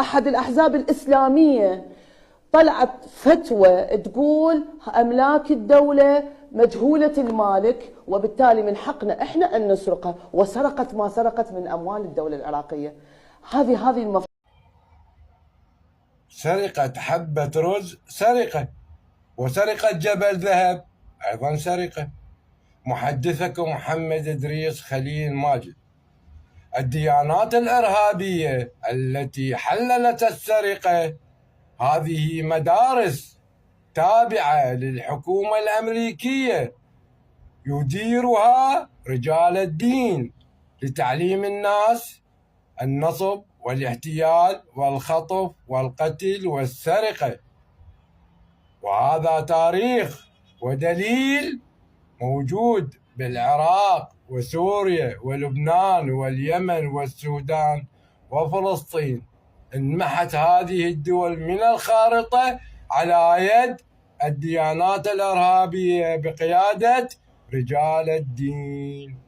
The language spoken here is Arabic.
أحد الأحزاب الإسلامية طلعت فتوى تقول أملاك الدولة مجهولة المالك، وبالتالي من حقنا إحنا أن نسرقها، وسرقت ما سرقت من أموال الدولة العراقية. هذه سرقة حبة رز سرقة، وسرقة جبل ذهب أيضا سرقة. محدثكم محمد إدريس خليل ماجد. الديانات الإرهابية التي حللت السرقة هذه مدارس تابعة للحكومة الأمريكية يديرها رجال الدين لتعليم الناس النصب والاحتيال والخطف والقتل والسرقة، وهذا تاريخ ودليل موجود بالعراق وسوريا ولبنان واليمن والسودان وفلسطين. انمحت هذه الدول من الخارطة على يد الديانات الإرهابية بقيادة رجال الدين.